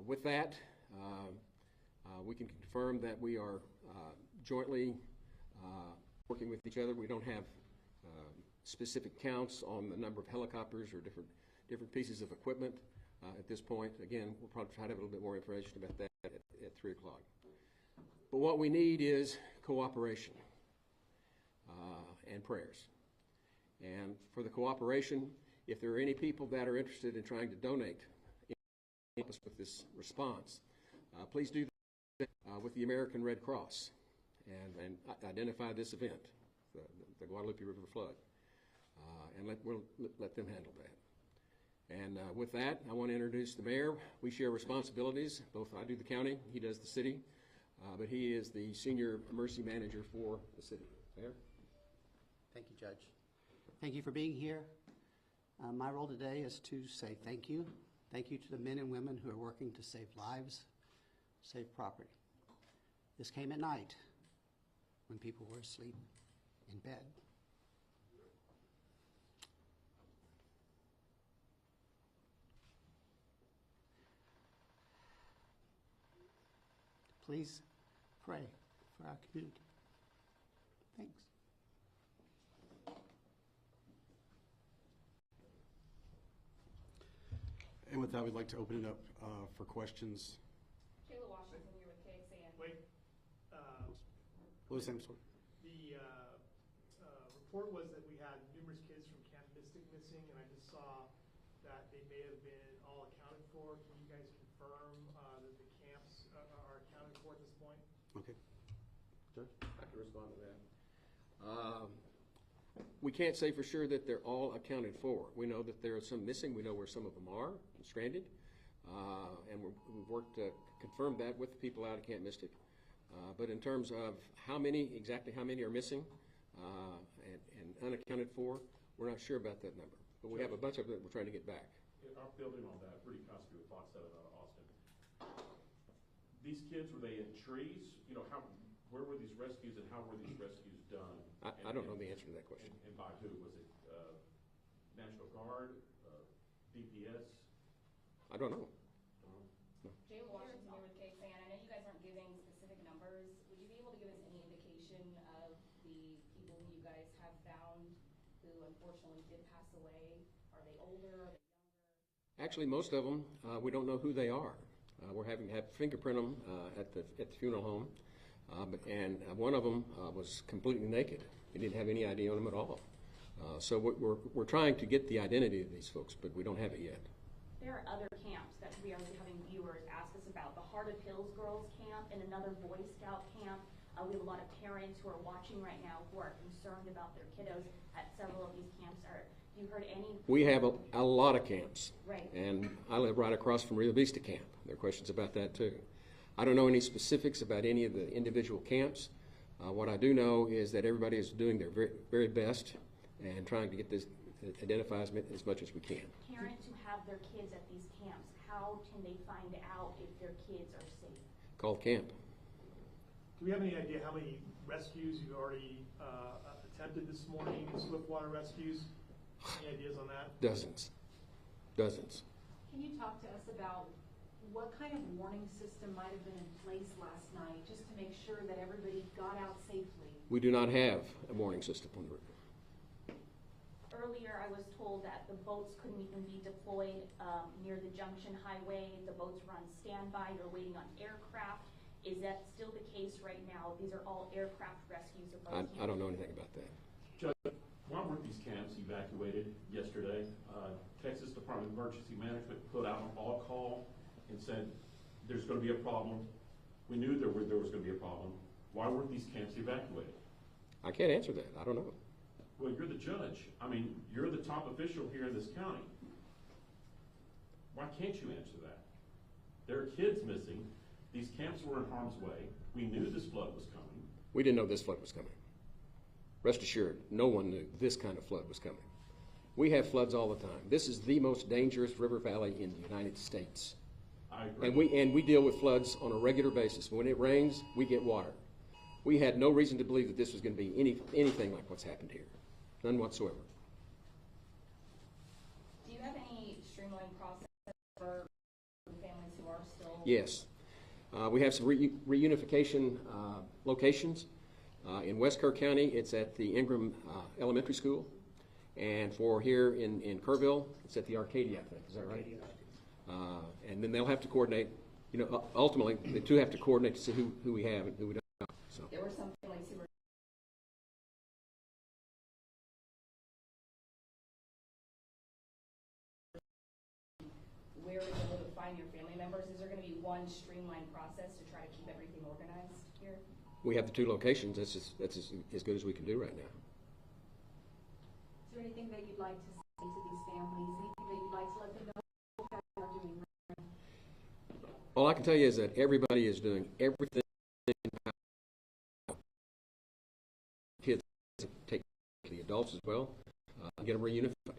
With that, we can confirm that we are jointly working with each other. We don't have specific counts on the number of helicopters or different pieces of equipment at this point. Again, we'll probably try to have a little bit more information about that at 3 o'clock. But what we need is cooperation and prayers. And for the cooperation, if there are any people that are interested in trying to donate with this response, please do that with the American Red Cross and identify this event, the Guadalupe River flood, and we'll let them handle that. And with that, I want to introduce the mayor. We share responsibilities. Both I do the county, he does the city, but he is the senior emergency manager for the city. Mayor? Thank you, Judge. Thank you for being here. My role today is to say thank you. Thank you to the men and women who are working to save lives, save property. This came at night when people were asleep in bed. Please pray for our community. Thanks. And with that, we'd like to open it up for questions. Kayla Washington here with KXAN. Wait. What was the same story? The report was that we had numerous kids from Camp Mystic missing, and I just saw that they may have been all accounted for. Can you guys confirm that the camps are accounted for at this point? Okay. Judge? I can respond to that. We can't say for sure that they're all accounted for. We know that there are some missing. We know where some of them are stranded, and we've worked to confirm that with the people out of Camp Mystic. But in terms of exactly how many are missing and unaccounted for, we're not sure about that number. But we have a bunch of them that we're trying to get back. Our building on that, Rudy Koski with Fox 7 out of Austin. These kids, were they in trees? You know, where were these rescues and how were these rescues done? I don't know the answer to that question. And by who? Was it National Guard, DPS? I don't know. Jayla Washington here with KXAN. I know you guys aren't giving specific numbers. Would you be able to give us any indication of the people who you guys have found who unfortunately did pass away? Are they older? Are they younger? Actually, most of them, we don't know who they are. We're having to fingerprint them at the funeral home. And one of them was completely naked. We didn't have any ID on him at all. So we're trying to get the identity of these folks, but we don't have it yet. There are other camps that we are having viewers ask us about. The Heart of Hills Girls Camp and another Boy Scout camp. We have a lot of parents who are watching right now who are concerned about their kiddos at several of these camps. Have you heard any? We have a lot of camps. Right. And I live right across from Rio Vista Camp. There are questions about that too. I don't know any specifics about any of the individual camps. What I do know is that everybody is doing their very, very best and trying to get this identified as much as we can. Parents who have their kids at these camps, how can they find out if their kids are safe? Call camp. Do we have any idea how many rescues you've already attempted this morning, swiftwater rescues? Any ideas on that? Dozens. Dozens. Can you talk to us about what kind of warning system might have been in place last night just to make sure that everybody got out safely? We do not have a warning system on the river. Earlier, I was told that the boats couldn't even be deployed near the Junction Highway. The boats were on standby. They're waiting on aircraft. Is that still the case right now? These are all aircraft rescues. I don't know anything about that. Judge, why weren't these camps evacuated yesterday? Texas Department of Emergency Management put out an all call and said there's going to be a problem. We knew there was going to be a problem. Why weren't these camps evacuated? I can't answer that. I don't know. Well, you're the judge. I mean, you're the top official here in this county. Why can't you answer that? There are kids missing. These camps were in harm's way. We knew this flood was coming. We didn't know this flood was coming. Rest assured, no one knew this kind of flood was coming. We have floods all the time. This is the most dangerous river valley in the United States. I agree. And we deal with floods on a regular basis. When it rains, we get water. We had no reason to believe that this was going to be anything like what's happened here. None whatsoever. Do you have any streamlined process for families who are still? Yes. We have some reunification locations. In West Kerr County, it's at the Ingram Elementary School. And for here in Kerrville, it's at the Arcadia, I think. Is that right? And then they'll have to coordinate. You know, ultimately, the two have to coordinate to see who we have and who we don't. So. There were some families who were where are you able to find your family members? Is there going to be one streamlined process to try to keep everything organized here? We have the two locations. That's as good as we can do right now. Is there anything that you'd like to say to these families? Anything that you'd like to let them know what you guys are doing? All I can tell you is that everybody is doing everything. Kids take the adults as well, get them reunified. But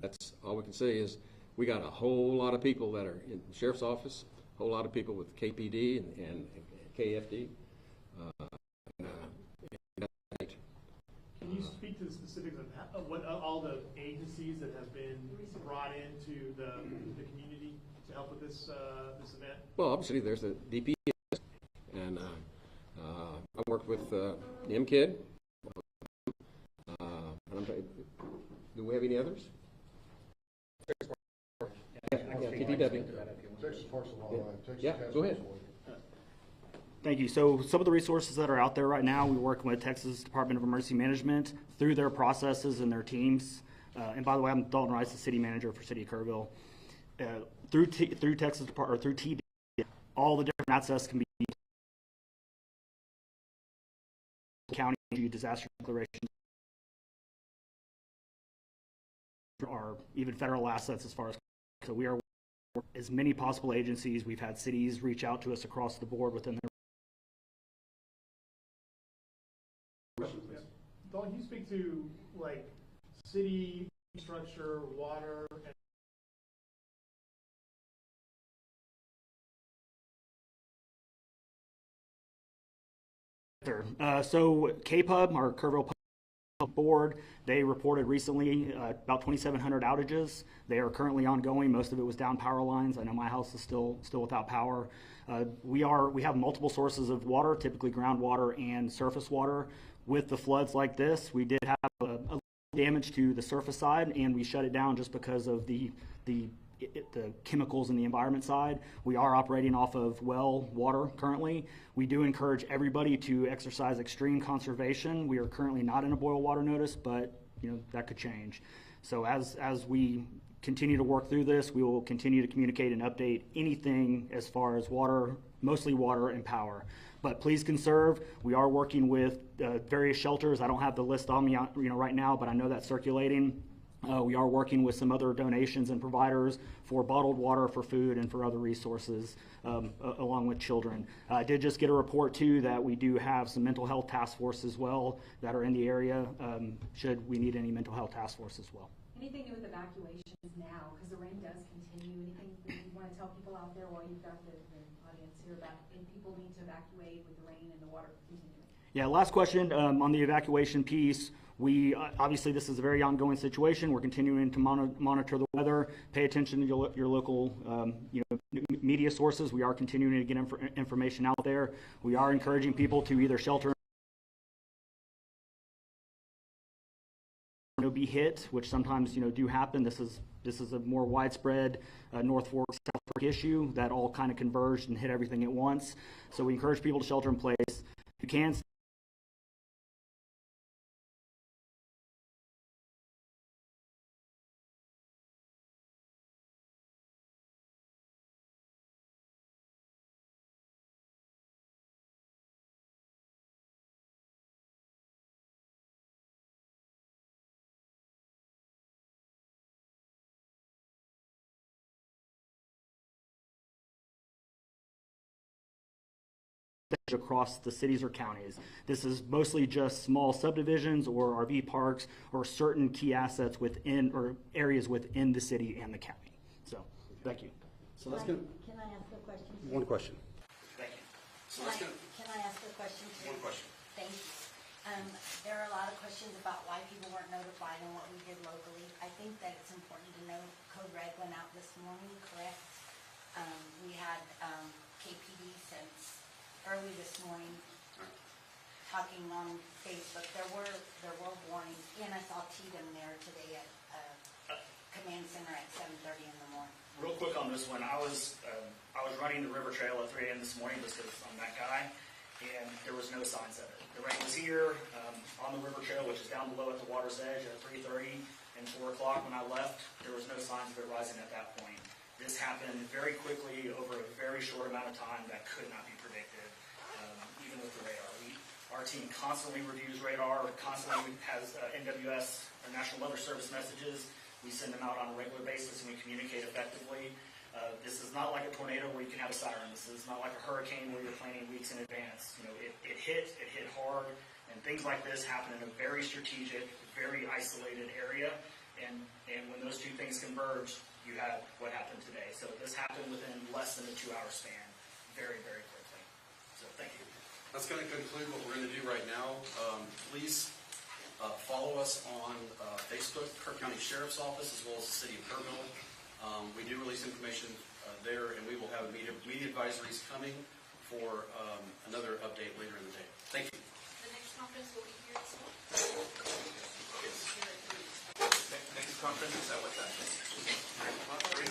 that's all we can say is we got a whole lot of people that are in the sheriff's office, a whole lot of people with KPD and KFD. Can you speak to the specifics of what all the agencies that have been brought into the community to help with this this event? Well, obviously there's the DPS, and I worked with MKID. Do we have any others? Yeah, TPW. Texas Parks and Wildlife. Texas Yeah, Task go ahead. Force. Thank you. So some of the resources that are out there right now, we're working with Texas Department of Emergency Management through their processes and their teams. And by the way, I'm Dalton Rice, the city manager for City of Kerrville. Through Texas Department or through TD, all the different access can be county disaster declarations or even federal assets as far as so we are as many possible agencies. We've had cities reach out to us across the board within their Dalton, can you speak to like city structure, water, and so KPUB, our Kerrville Public Board, they reported recently about 2,700 outages. They are currently ongoing. Most of it was down power lines. I know my house is still without power. We have multiple sources of water, typically groundwater and surface water. With the floods like this, we did have a damage to the surface side, and we shut it down just because of the chemicals in the environment side. We are operating off of well water currently. We do encourage everybody to exercise extreme conservation. We are currently not in a boil water notice, but that could change. So as we continue to work through this, we will continue to communicate and update anything as far as water, mostly water and power. But please conserve. We are working with various shelters. I don't have the list on me right now, but I know that's circulating. We are working with some other donations and providers for bottled water, for food, and for other resources, along with children. I did just get a report, too, that we do have some mental health task force as well that are in the area, should we need any mental health task force as well. Anything new with evacuations now, because the rain does continue? Anything that you want to tell people out there while you've got the audience here about if people need to evacuate with the rain and the water continuing? Yeah, last question on the evacuation piece. We obviously this is a very ongoing situation. We're continuing to monitor the weather. Pay attention to your local media sources. We are continuing to get information out there. We are encouraging people to either shelter or be hit, which sometimes do happen. This is a more widespread North Fork, South Fork issue that all kind of converged and hit everything at once. So we encourage people to shelter in place. If you can. Across the cities or counties. This is mostly just small subdivisions or RV parks or certain key assets within or areas within the city and the county. So, thank you. So let's go. Can I ask a question? Too? One question. Thank you. Can I ask a question? Too? One question. Thank you. There are a lot of questions about why people weren't notified and what we did locally. I think that it's important to know Code Red went out this morning, correct? had KPD since early this morning, talking on Facebook. There were warnings, and I saw Tatum there today at Command Center at 7:30 in the morning. Real quick on this one, I was running the river trail at 3 a.m. this morning just because I'm that guy, and there was no signs of it. The rain was here on the river trail, which is down below at the water's edge at 3:30 and 4 o'clock when I left. There was no signs of it rising at that point. This happened very quickly over a very short amount of time that could not be predicted, even with the radar. Our team constantly reviews radar, constantly has NWS, or National Weather Service messages. We send them out on a regular basis and we communicate effectively. This is not like a tornado where you can have a siren. This is not like a hurricane where you're planning weeks in advance. You know, it hit hard, and things like this happen in a very strategic, very isolated area. And when those two things converge, you have what happened today. So this happened within less than a 2-hour span, very, very quickly. So thank you. That's going to conclude what we're going to do right now. Please follow us on Facebook, Kerr County Sheriff's Office, as well as the City of Kerrville. We do release information there, and we will have media advisories coming for another update later in the day. Thank you. The next conference will be here as well? Next conference, is that what that is? I apologize.